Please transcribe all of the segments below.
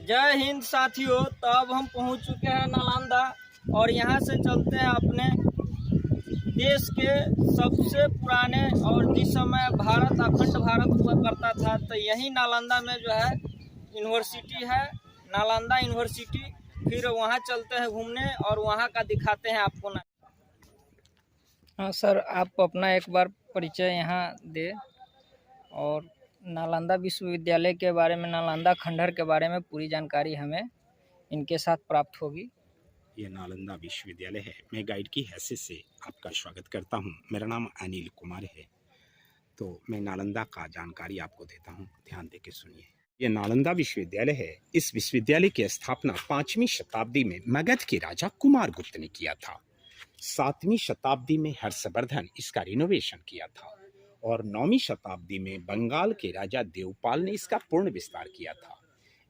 जय हिंद साथियों। तो अब हम पहुंच चुके हैं नालंदा और यहां से चलते हैं अपने देश के सबसे पुराने और जिस समय भारत अखंड भारत हुआ करता था तो यही नालंदा में जो है यूनिवर्सिटी है, नालंदा यूनिवर्सिटी। फिर वहां चलते हैं घूमने और वहां का दिखाते हैं आपको ना। हाँ सर, आप अपना एक बार परिचय यहाँ दे और नालंदा विश्वविद्यालय के बारे में, नालंदा खंडहर के बारे में पूरी जानकारी हमें इनके साथ प्राप्त होगी। ये नालंदा विश्वविद्यालय है। मैं गाइड की हैसियत से आपका स्वागत करता हूँ। मेरा नाम अनिल कुमार है। तो मैं नालंदा का जानकारी आपको देता हूँ, ध्यान देके सुनिए। ये नालंदा विश्वविद्यालय है। इस विश्वविद्यालय की स्थापना 5वीं शताब्दी में मगध के राजा कुमारगुप्त ने किया था। 7वीं शताब्दी में हर्षवर्धन इसका रिनोवेशन किया था और 9वीं शताब्दी में बंगाल के राजा देवपाल ने इसका पूर्ण विस्तार किया था।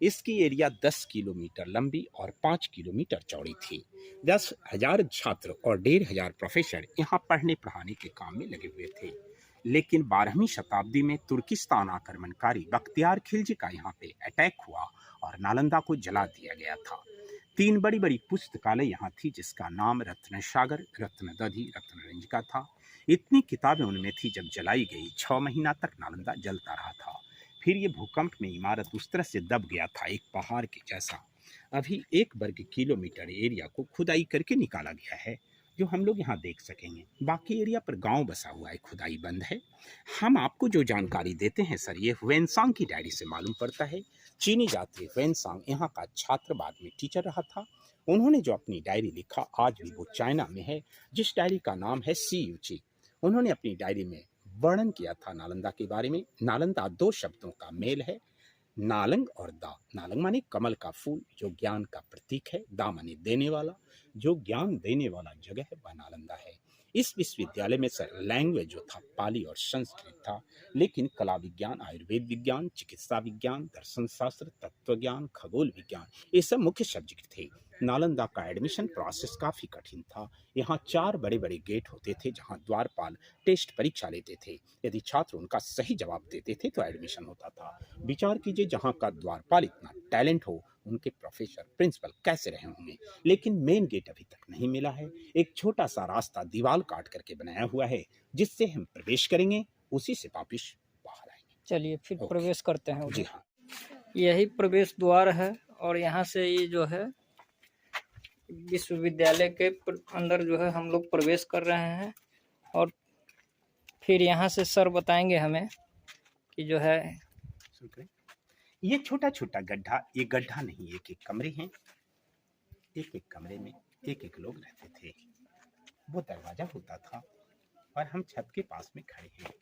इसकी एरिया 10 किलोमीटर लंबी और 5 किलोमीटर चौड़ी थी। 10,000 छात्र और 1,500 प्रोफेसर यहाँ पढ़ने पढ़ाने के काम में लगे हुए थे। लेकिन 12वीं शताब्दी में तुर्किस्तान आक्रमणकारी बख्तियार खिलजी का यहाँ पे अटैक हुआ और नालंदा को जला दिया गया था। 3 बड़ी बड़ी पुस्तकालय यहाँ थी जिसका नाम रत्न सागर, रत्नदधि, रत्नरंजिका था। इतनी किताबें उनमें थी, जब जलाई गई 6 महीना तक नालंदा जलता रहा था। फिर ये भूकंप में इमारत उस तरह से दब गया था, एक पहाड़ के जैसा। अभी 1 वर्ग किलोमीटर एरिया को खुदाई करके निकाला गया है, जो हम लोग यहाँ देख सकेंगे। बाकी एरिया पर गांव बसा हुआ है, खुदाई बंद है। हम आपको जो जानकारी देते हैं सर, ये हुएनसांग की डायरी से मालूम पड़ता है। चीनी यात्री हुएनसांग यहाँ का छात्र, बाद में टीचर रहा था। उन्होंने जो अपनी डायरी लिखा, आज भी वो चाइना में है, जिस डायरी का नाम है सी यूची। उन्होंने अपनी डायरी में वर्णन किया था नालंदा के बारे में। नालंदा 2 शब्दों का मेल है, नालंग और दा। नालंग माने कमल का फूल, जो ज्ञान का प्रतीक है। दा माने देने वाला, जो ज्ञान देने वाला जगह है, वह नालंदा है। इस विश्वविद्यालय में सर लैंग्वेज जो था पाली और संस्कृत था, लेकिन कला विज्ञान, आयुर्वेद विज्ञान, चिकित्सा विज्ञान, दर्शन शास्त्र, तत्व ज्ञान, खगोल विज्ञान, ये सब मुख्य सब्जेक्ट थे। नालंदा का एडमिशन प्रोसेस काफी कठिन था। यहाँ 4 बड़े बड़े गेट होते थे जहाँ द्वारपाल टेस्ट परीक्षा लेते थे। यदि छात्र उनका सही जवाब देते थे तो एडमिशन होता था। विचार कीजिए, जहाँ का द्वारपाल इतना टैलेंट हो, उनके प्रोफेसर, प्रिंसिपल कैसे रहे होंगे। लेकिन मेन गेट अभी तक नहीं मिला है। एक छोटा सा रास्ता दीवार काट करके बनाया हुआ है, जिससे हम प्रवेश करेंगे, उसी से वापिस बाहर आएंगे। चलिए फिर प्रवेश करते हैं। जी हाँ, यही प्रवेश द्वार है और यहाँ से ये जो है विश्वविद्यालय के अंदर जो है हम लोग प्रवेश कर रहे हैं। और फिर यहाँ से सर बताएंगे हमें कि जो है ये छोटा छोटा गड्ढा, ये गड्ढा नहीं, एक एक कमरे हैं। एक एक कमरे में एक एक लोग रहते थे। वो दरवाजा होता था और हम छत के पास में खड़े हैं।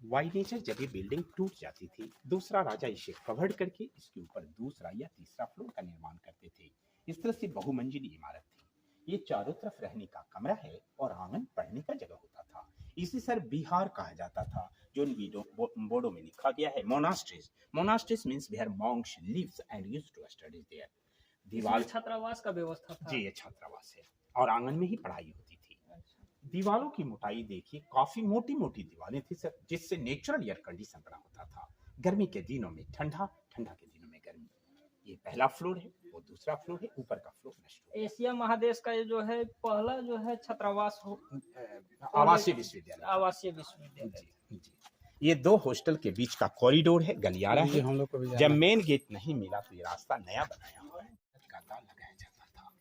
वाइनेचर जब ये बिल्डिंग टूट जाती थी, दूसरा राजा इसे कवर्ड करके इसके ऊपर दूसरा या तीसरा फ्लोर का निर्माण करते थे। इस तरह से बहुमंजिली इमारत थी। ये चारों तरफ रहने का कमरा है और आंगन पढ़ने का जगह होता था। इसे सर बिहार कहा जाता था, जो बोर्डो में लिखा गया है monasteries. Monasteries means where monks lives and used to study there. दीवार छात्रावास का व्यवस्था था जी, ये छात्रावास है और आंगन में ही पढ़ाई होती थी। दीवारों की मोटाई देखिए, काफी मोटी मोटी दीवारें थी सर, जिससे नेचुरल एयर कंडीशन बना होता था। गर्मी के दिनों में ठंडा, ठंडा के दिनों में गर्मी। ये पहला फ्लोर है, वो दूसरा फ्लोर है, ऊपर का फ्लोर नष्ट। एशिया महादेश का ये जो है पहला जो है छात्रावास हो, आवासीय विश्वविद्यालय। आवासीय विश्वविद्यालय। जी, ये 2 हॉस्टल के बीच का कॉरिडोर है, गलियारा है। हम लोग को जब मेन गेट नहीं मिला तो ये रास्ता नया बनाया हुआ है, गाता लगाया जाता था।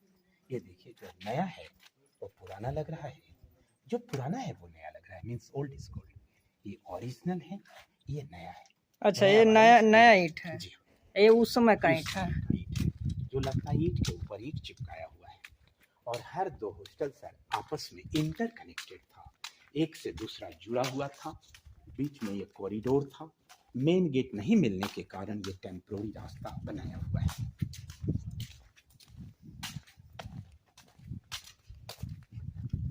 ये देखिए, जो नया है वो पुराना लग रहा है, जो पुराना है वो नया लग रहा है, मींस ओल्ड इज गोल्ड। ये ओरिजिनल है, ये नया है। अच्छा, ये नया ईंट है। जी, ये उस समय का ईंट है, जो लगता है ईंट के ऊपर ईंट चिपकाया हुआ है। और हर 2 हॉस्टल सर आपस में इंटरकनेक्टेड था, एक से दूसरा जुड़ा हुआ था। बीच में ये कॉरिडोर था। मेन गेट नहीं मिलने के कारण ये टेम्पोररी रास्ता बनाया हुआ है।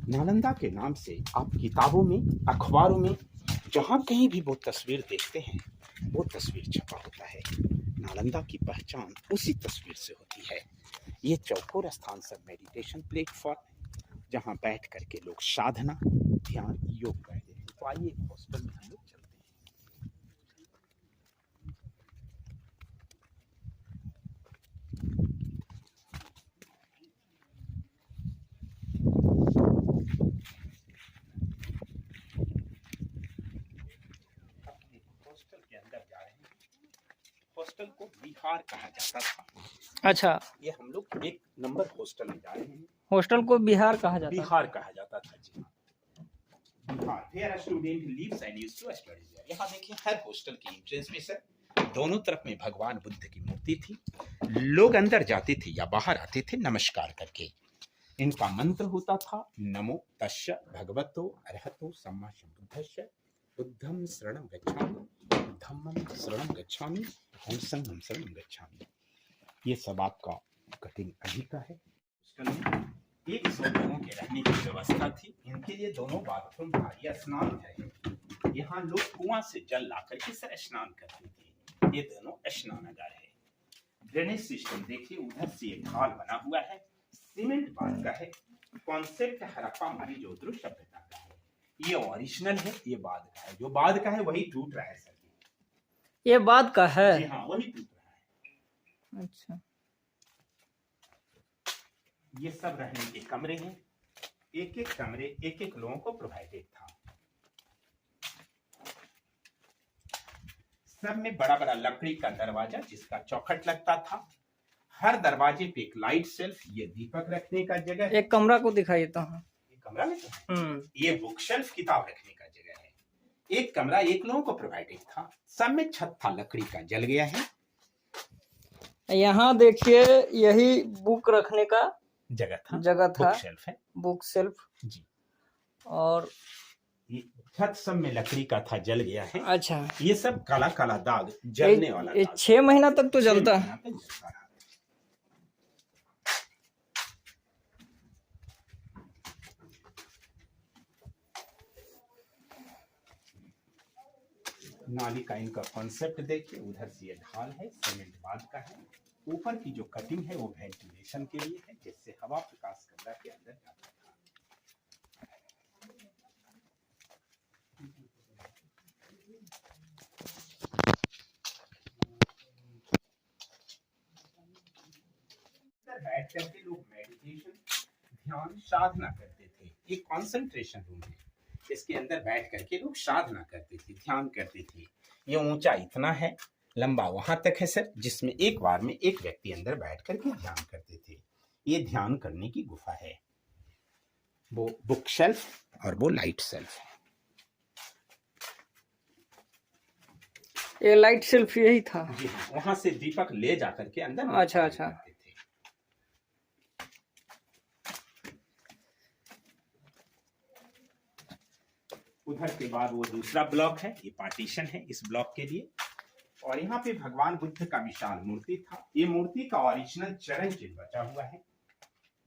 नालंदा के नाम से आप किताबों में, अखबारों में जहां कहीं भी वो तस्वीर देखते हैं, वो तस्वीर छपा होता है। नालंदा की पहचान उसी तस्वीर से होती है। ये चौकोर स्थान सर मेडिटेशन प्लेटफॉर्म, जहां बैठ करके लोग साधना, ध्यान, योग करते थे। तो आइए हॉस्टल में हम लोग चलते हैं। हॉस्टल को बिहार कहा जाता था। अच्छा, ये हम लोग 1 नंबर हॉस्टल में जा रहे हैं। हॉस्टल को बिहार कहा जाता है। बिहार कहा जाता था जी हाँ। Vihara where student lives and used to study there. यहाँ देखिए हर हॉस्टल की एंट्रेंस में सर दोनों तरफ में भगवान बुद्ध की मूर्ति थी। लोग अंदर जाते थे या बाहर आते थे नमस्कार करके। इनका मंत्र होता था नमो तस्य भगवतो अरहतो सम्मा सम्बुद्धस्य बुद्धं शरणं गच्छामि धम्मं शरणं गच्छामि और संघं शरणं गच्छामि। ये सब आपका कठिन अधिक का है। एक 100 लोगों के रहने की व्यवस्था थी। इनके लिए दोनों बाथरूम था। यह स्नान है। यहाँ लोग कुआं से जल ला करके सर स्नान करते थे। ये दोनों स्नानागार है। ड्रेनेज सिस्टम देखिए, उधर से एक ढाल बना हुआ है, सीमेंट बांध का है। कॉन्सेप्ट हड़प्पा मोहनजोदड़ो सभ्यता का है। ये ओरिजिनल है, ये बाद का है। जो बाद का है वही टूट रहा है सर। ये बाद का है? जी हाँ, वही टूट रहा है। अच्छा, ये सब रहने के कमरे हैं। एक एक कमरे एक एक लोगों को प्रोवाइडेड था। सब में बड़ा बड़ा लकड़ी का दरवाजा जिसका चौखट लगता था। हर दरवाजे पे एक लाइट शेल्फ, ये दीपक रखने का जगह है। एक कमरा को दिखाई देता हूँ। ये कमरा में ये बुक शेल्फ, किताब रखने का जगह है। एक कमरा एक लोगों को प्रोवाइडेड था। सब में छत था, लकड़ी का, जल गया है। यहाँ देखिए यही बुक रखने का जगह था। बुक शेल्फ है, बुक शेल्फ जी। और ये छत सब में लकड़ी का था, जल गया है। अच्छा, ये सब काला काला दाग, जलने वाला दाग। 6 महीना तक तो जलता है। नाली का इनका कॉन्सेप्ट देखिए, उधर से ये ढाल है, सीमेंट बाद का है। ऊपर की जो कटिंग है वो वेंटिलेशन के लिए है, जिससे हवा प्रकाश कमरा के अंदर जाता था। बैठ करके लोग मेडिटेशन, ध्यान, साधना करते थे। एक कंसंट्रेशन रूम है, इसके अंदर बैठ करके लोग साधना करते थे, ध्यान करते थे। ये ऊंचा इतना है, लंबा वहां तक है सर, जिसमें एक बार में एक व्यक्ति अंदर बैठ करके ध्यान करते थे। ये ध्यान करने की गुफा है। वो बुक शेल्फ और वो लाइट शेल्फ है। ये लाइट शेल्फ यही था? जी हाँ, वहां से दीपक ले जाकर के अंदर। अच्छा अच्छा। उधर के बाद वो दूसरा ब्लॉक है, ये पार्टीशन है इस ब्लॉक के लिए। और यहाँ पे भगवान बुद्ध का विशाल मूर्ति था। ये मूर्ति का ओरिजिनल चरण चिन्ह बचा हुआ है।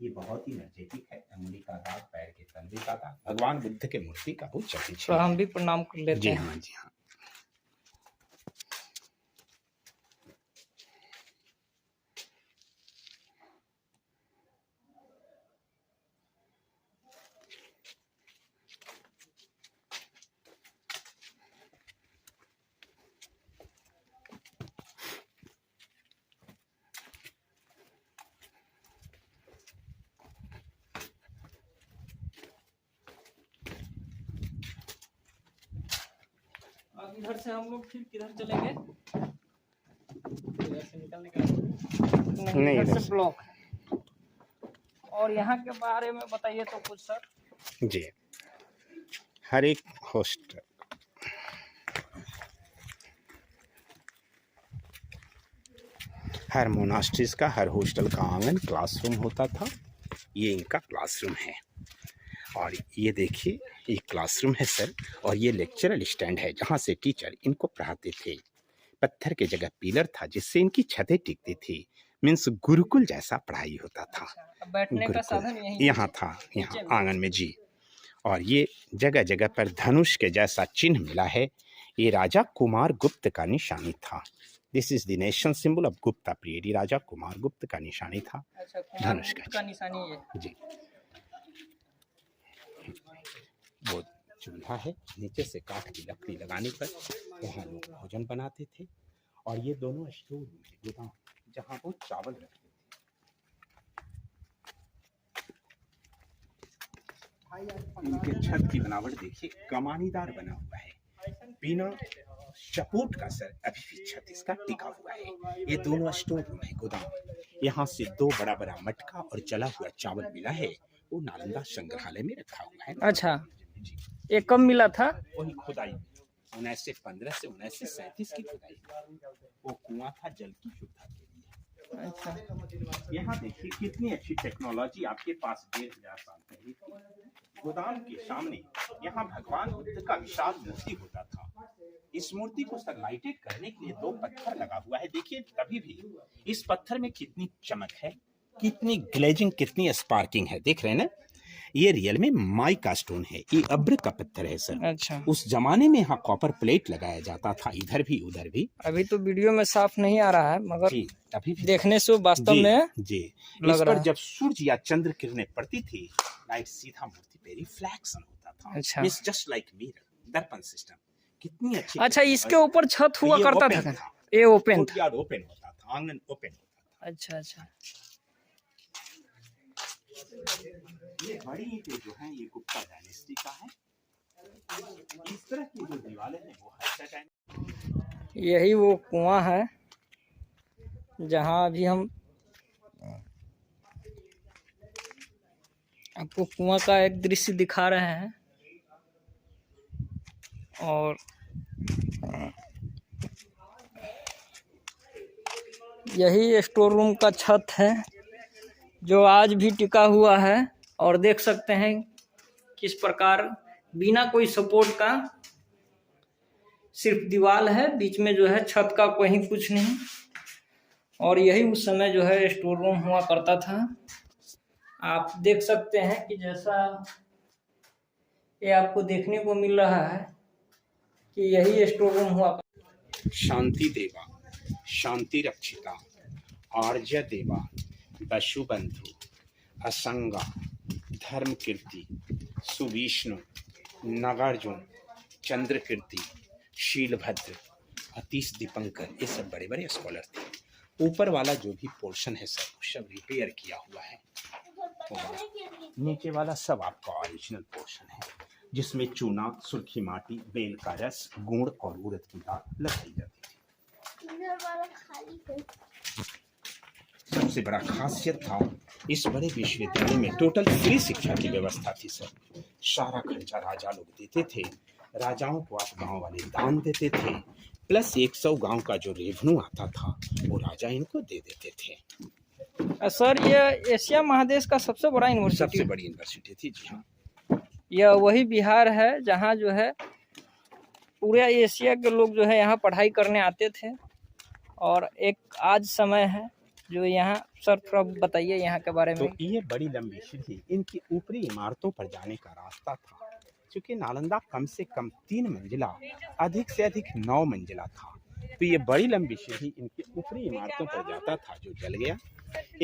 ये बहुत ही एनर्जेटिक है। अंगुली का दाग, पैर के तलवे का दाग, भगवान बुद्ध के मूर्ति का वो चरण चिन्ह। हम भी प्रणाम कर लेते हैं। जी हाँ, जी हाँ। अब इधर से हम लोग फिर किधर चलेंगे? इधर से निकलने का नहीं, इधर से ब्लॉक है। और यहाँ के बारे में बताइए तो कुछ सर। जी, हर एक हॉस्टल, हर मोनास्ट्रीज का, हर हॉस्टल का आंगन क्लासरूम होता था। ये इनका क्लासरूम है। और ये देखिए, ये क्लासरूम है सर, और ये लेक्चरल स्टैंड है जहाँ से टीचर इनको पढ़ाते थे। पत्थर के जगह पिलर था जिससे इनकी छतें टिकती थी। मीन्स गुरुकुल जैसा पढ़ाई होता था। बैठने का साधन यहाँ था, यहाँ आंगन में जी। और ये जगह जगह पर धनुष के जैसा चिन्ह मिला है। ये राजा कुमार गुप्त का निशानी था। This is the nation symbol of Gupta period. राजा कुमार गुप्त का निशानी था। अच्छा, धनुष का निशानी है जी। वो चूल्हा है, नीचे से काठ की लकड़ी लगाने पर वहाँ लोग भोजन बनाते थे। और ये दोनों स्टोर रूम है, गोदाम, जहाँ वो चावल रखते थे। इनके छत की बनावट देखिए, कमानीदार बना हुआ है। बिना सपोर्ट का सर अभी भी छत इसका टिका हुआ है। ये दोनों स्टोर रूम है, गोदाम। यहाँ से 2 बड़ा बड़ा मटका और जला हुआ चावल मिला है, वो नालंदा संग्रहालय में रखा हुआ है। अच्छा, ये कब मिला था? वही खुदाई 1915 से 1937 की खुदाई। वो कुआं था जल की शुद्धता के लिए। अच्छा, यहाँ देखिए कितनी अच्छी टेक्नोलॉजी आपके पास 1500 साल पहले थी। गोदाम के सामने यहाँ भगवान बुद्ध का विशाल मूर्ति होता था। इस मूर्ति को सनलाइटेड करने के लिए 2 पत्थर लगा हुआ है। देखिए अभी भी इस पत्थर में कितनी चमक है, कितनी ग्लेजिंग, कितनी स्पार्किंग है, देख रहे हैं ना। ये रियल में माइका स्टोन है, ये अब्र का पत्थर है सर। अच्छा। उस जमाने में यहाँ कॉपर प्लेट लगाया जाता था, इधर भी उधर भी। अभी तो वीडियो में साफ नहीं आ रहा है, मगर जी अभी भी देखने से वास्तव में जी लग इस रहा पर है। जब सूरज या चंद्र किरणें पड़ती थी, लाइट सीधा मूर्ति पे रिफ्लेक्शन होता था। अच्छा। इट्स जस्ट लाइक मिरर, दर्पण सिस्टम। कितनी अच्छी। अच्छा, इसके ऊपर छत हुआ ये करता open था? था। ये ओपन था? कोर्टयार्ड ओपन होता था, आंगन ओपन होता था। अच्छा अच्छा। ये बड़ी ईंटें जो हैं, ये गुप्ता डायनेस्टी का है। इस तरह की जो दीवारें हैं वो हर्षा डायनेस्टी। यही वो कुआं है जहां अभी हम आपको कुआं का एक दृश्य दिखा रहे हैं। और यही स्टोर रूम का छत है जो आज भी टिका हुआ है। और देख सकते हैं किस प्रकार बिना कोई सपोर्ट का सिर्फ दीवार है, बीच में जो है छत का कहीं कुछ नहीं। और यही उस समय जो है स्टोर रूम हुआ करता था। आप देख सकते हैं कि जैसा ये आपको देखने को मिल रहा है कि यही स्टोर रूम हुआ। शांति देवा, शांति रक्षिता, आर्य देवा, वसुबंधु, असंगा, धर्म कीर्ति, सुविष्णु, नागार्जुन, चंद्र कीर्ति, शीलभद्र, अतीश दीपंकर, ये सब बड़े बड़े स्कॉलर थे। ऊपर वाला जो भी पोर्शन है सर, वो सब रिपेयर किया हुआ है। नीचे वाला सब आपका ओरिजिनल पोर्शन है, जिसमें चूना, सुर्खी माटी, बेल का रस, गुड़ और उड़द की दाल लगाई जाती है। सबसे बड़ा खासियत था इस बड़े विश्वविद्यालय में टोटल फ्री शिक्षा की व्यवस्था थी सर। सारा खर्चा राजा लोग देते थे। राजाओं को आप गांव वाले दान देते थे, प्लस 100 गांव का जो रेवेन्यू आता था वो राजा इनको दे देते थे। सर, ये एशिया महादेश का सबसे बड़ा यूनिवर्सिटी, सबसे बड़ी यूनिवर्सिटी थी जी हाँ। यह वही बिहार है जहाँ जो है पूरे एशिया के लोग जो है यहाँ पढ़ाई करने आते थे। और एक आज समय है जो यहाँ, सर थोड़ा बताइए यहाँ के बारे में। तो ये बड़ी लंबी सीढ़ी इनकी ऊपरी इमारतों पर जाने का रास्ता था, क्योंकि नालंदा कम से कम 3 मंजिला, अधिक से अधिक 9 मंजिला था। तो ये बड़ी लंबी सीढ़ी इनकी ऊपरी इमारतों पर जाता था, जो जल गया।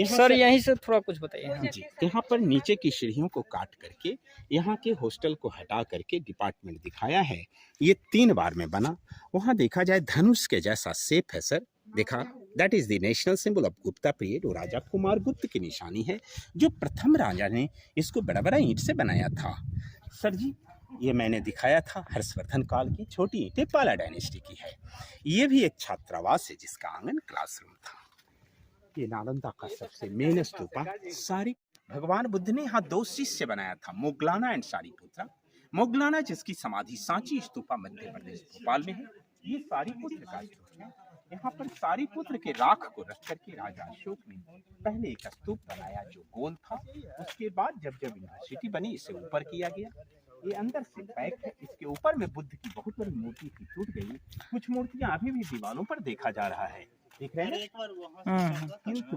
सर यहीं से थोड़ा कुछ बताइए। जी, यहाँ पर नीचे की सीढ़ियों को काट करके यहाँ के हॉस्टल को हटा करके डिपार्टमेंट दिखाया है। ये 3 बार में बना। वहाँ देखा जाए धनुष के जैसा शेप है सर, देखा, that is the national symbol of Gupta period. और राजा कुमार गुप्त की निशानी है, जो प्रथम राजा ने इसको बड़ा बड़ा ईंट से बनाया था। सर जी, ये मैंने दिखाया था हर्षवर्धन काल की छोटी ईंटें पाला डायनेस्टी की है। ये भी एक छात्रावास है जिसका आंगन क्लासरूम था। ये नालंदा का सबसे मेन स्तूपा सारी। भगवान बुद्ध ने यहाँ 2 शिष्य बनाया था, मोगलाना एंड सारीपुत्र। मोगलाना जिसकी समाधि सांची स्तूपा मध्य प्रदेश भोपाल में है। ये सारीपुत्र का स्तूप है। यहाँ पर सारीपुत्र के राख को रख करके राजा अशोक ने पहले एक स्तूप बनाया जो गोल था। उसके बाद जब जब यूनिवर्सिटी बनी, इसे ऊपर किया गया। ये अंदर से पैक है। इसके ऊपर में बुद्ध की बहुत बड़ी मूर्ति थी, टूट गई। कुछ मूर्तियां अभी भी दीवारों पर देखा जा रहा है, देख रहे हैं, किंतु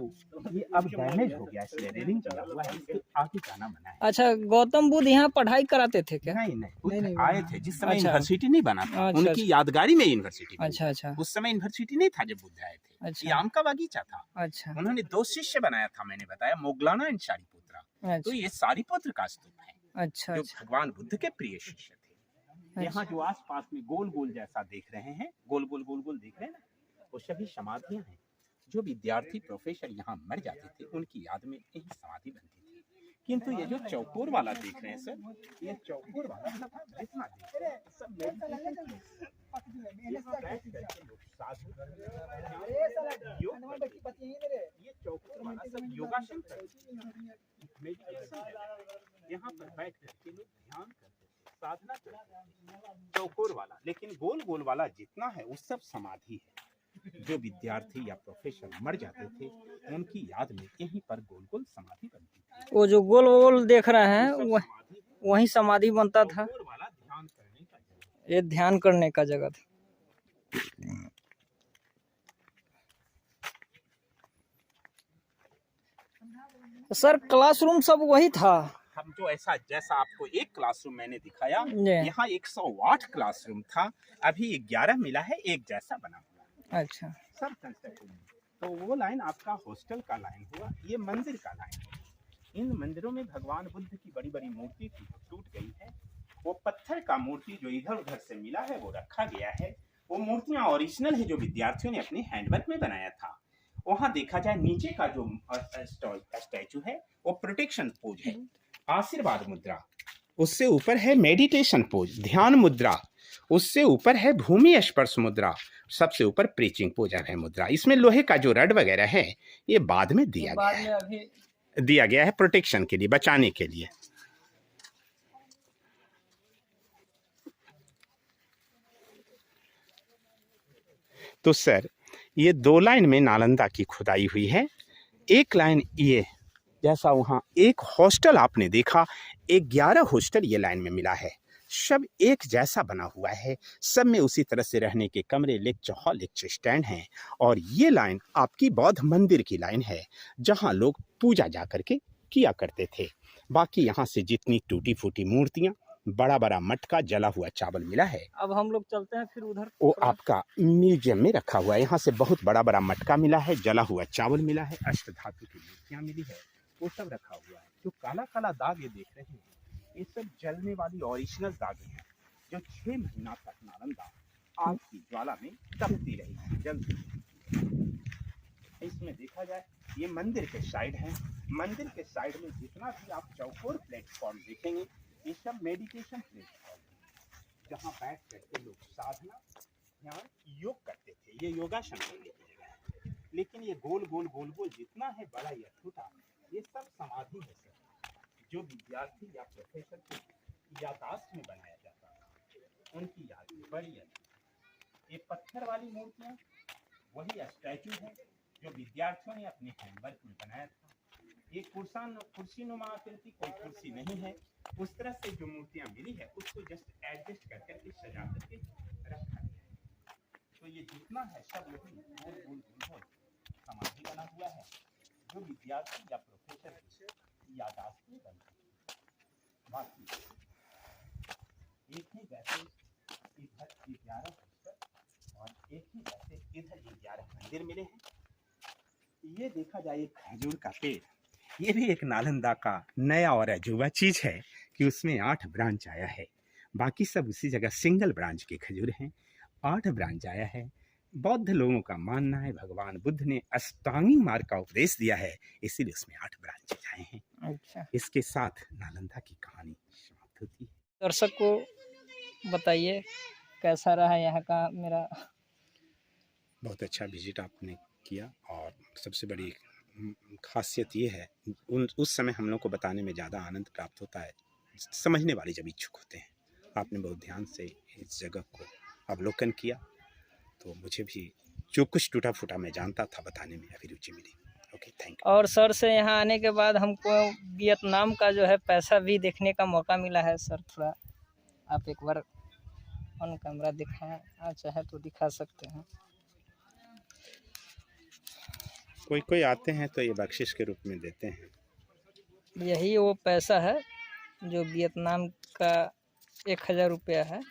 ये अब डैमेज हो गया, इसलिए रेलिंग किया हुआ है, इसके आगे जाना मना है। अच्छा, गौतम बुद्ध यहाँ पढ़ाई कराते थे क्या? नहीं, बुद्ध आए थे जिस समय अच्छा। यूनिवर्सिटी नहीं बना था। अच्छा, उनकी यादगारी में यूनिवर्सिटी बनी। अच्छा। उस समय यूनिवर्सिटी नहीं था जब बुद्ध आए थे। अच्छा। ये आम का बागीचा था। अच्छा। उन्होंने 2 शिष्य बनाया था, मैंने बताया, मोगलाना एंड सारीपुत्र। तो ये सारीपुत्र का स्तूप है। अच्छा, जो भगवान बुद्ध के प्रिय शिष्य थे। यहाँ जो आसपास में गोल गोल जैसा देख रहे हैं, गोल गोल देख रहे हैं ना, वो सभी समाधियां हैं। जो विद्यार्थी प्रोफेसर यहाँ मर जाते थे, उनकी याद में यही समाधि बनती थी। किंतु ये जो चौकोर वाला देख रहे हैं सर, ये चौकोर वाला सब जितना देख रहे हैं सब मेडिटेशन है। यहाँ बैठ करके लोग साधु योग करते हैं। ये चौकोर वाला सब योगासन करते हैं, मेडिटेशन है। यहाँ पर बैठ करके लोग ध्यान करते हैं, साधना करते हैं, चौकोर वाला। लेकिन गोल गोल वाला जितना है वो सब समाधि है। जो विद्यार्थी या प्रोफेसर मर जाते थे उनकी याद में यहीं पर गोल गोल समाधि बनती थी। वो जो गोल गोल देख रहे हैं वही समाधि बनता था। चौकोर वाला ध्यान करने का जगह। ये ध्यान करने का जगह था। सर क्लासरूम सब वही था। हम जो ऐसा जैसा आपको एक क्लासरूम मैंने दिखाया, जी। यहाँ 108 क्लासरूम था, अभी 11 मिला है, एक जैसा बना हुआ। अच्छा, सब कंस्ट्रक्शन। तो वो लाइन आपका हॉस्टल का लाइन हुआ, ये मंदिर का लाइन है। इन मंदिरों में भगवान बुद्ध की बड़ी बड़ी मूर्ति थी जो टूट गई है। वो पत्थर का मूर्ति जो इधर उधर से मिला है वो रखा गया है। वो मूर्तियां ओरिजिनल है जो विद्यार्थियों ने अपने हैंडवर्क में बनाया था। वहाँ देखा जाए नीचे का जो स्टैचू है वो प्रोटेक्शन पोज है, आशीर्वाद मुद्रा। उससे ऊपर है मेडिटेशन पोज, ध्यान मुद्रा। उससे ऊपर है भूमि स्पर्श मुद्रा। सबसे ऊपर प्रीचिंग पोज है मुद्रा। इसमें लोहे का जो रड वगैरह है ये बाद में दिया गया है प्रोटेक्शन के लिए, बचाने के लिए। तो सर ये 2 लाइन में नालंदा की खुदाई हुई है। एक लाइन ये जैसा वहाँ एक हॉस्टल आपने देखा, 11 हॉस्टल ये लाइन में मिला है। सब एक जैसा बना हुआ है, सब में उसी तरह से रहने के कमरे, लेक्चर हॉल, लेक्चर स्टैंड हैं। और ये लाइन आपकी बौद्ध मंदिर की लाइन है जहाँ लोग पूजा जा करके किया करते थे। बाकी यहाँ से जितनी टूटी फूटी मूर्तियाँ, बड़ा बड़ा मटका, जला हुआ चावल मिला है। अब हम लोग चलते हैं फिर उधर। वो आपका म्यूजियम में रखा हुआ है। यहाँ से बहुत बड़ा बड़ा मटका मिला है, जला हुआ चावल मिला है, अष्ट धातु की मूर्तियाँ मिली है, वो सब रखा हुआ है। जो काला काला दाग ये देख रहे हैं ये सब जलने वाली ओरिजिनल दागे हैं जो 6 महीना तक नालंदा आग की ज्वाला में तपती रही, जलती रही। इसमें देखा जाए ये मंदिर के साइड है। मंदिर के साइड में जितना भी आप चौकोर प्लेटफॉर्म देखेंगे ये सब मेडिटेशन प्लेटफॉर्म, जहाँ बैठ करके लोग साधना, ध्यान, योग करते थे। ये योगासन करने की जगह है। लेकिन ये गोल गोल गोल गोल जितना है बड़ा या छोटा, ये सब समाधि है सर, जो विद्यार्थी या प्रोफेसर की यादाश्त में बनाया जाता था, उनकी याद में बड़ी है। ये पत्थर वाली मूर्तियाँ वही स्टैचू है जो विद्यार्थियों ने अपने हैंडवर्क में बनाया था। ये कुर्सी नुमा आकृति, कोई कुर्सी नहीं है। उस तरह से जो मूर्तियाँ मिली है उसको जस्ट एडजस्ट कर करके सजा करके रखा है। तो ये जितना है सब वही गोल गोल गोल समाधि बना हुआ है जो विद्यार्थी या प्रोफेसर की यादाश्त में बनता है। बाकी एक ही जैसे इधर 11 और एक ही जैसे इधर 11 मंदिर मिले हैं। ये देखा जाए एक खजूर का पेड़, ये भी एक नालंदा का नया और अजूबा चीज है कि उसमें 8 ब्रांच आया है। बाकी सब उसी जगह सिंगल ब्रांच के खजूर हैं। 8 ब्रांच आया है। बौद्ध लोगों का मानना है भगवान बुद्ध ने अष्टांगिक मार्ग का उपदेश दिया है, इसीलिए उसमें 8 ब्रांचेज आए हैं। अच्छा, इसके साथ नालंदा की कहानी समाप्त होती है। दर्शक को बताइए कैसा रहा यहाँ का मेरा। बहुत अच्छा विजिट आपने किया और सबसे बड़ी खासियत ये है उस समय हम लोग को बताने में ज़्यादा आनंद प्राप्त होता है समझने वाले जब इच्छुक होते हैं। आपने बहुत ध्यान से इस जगह को अवलोकन किया तो मुझे भी जो कुछ टूटा फूटा मैं जानता था बताने में अभिरुचि मिली। Okay, thank you. और सर से यहाँ आने के बाद हमको वियतनाम का जो है पैसा भी देखने का मौका मिला है। सर थोड़ा आप एक बार ऑन कैमरा दिखाएं, चाहे तो दिखा सकते हैं। कोई कोई आते हैं तो ये बख्शिश के रूप में देते हैं। यही वो पैसा है जो वियतनाम का 1000 रुपया है।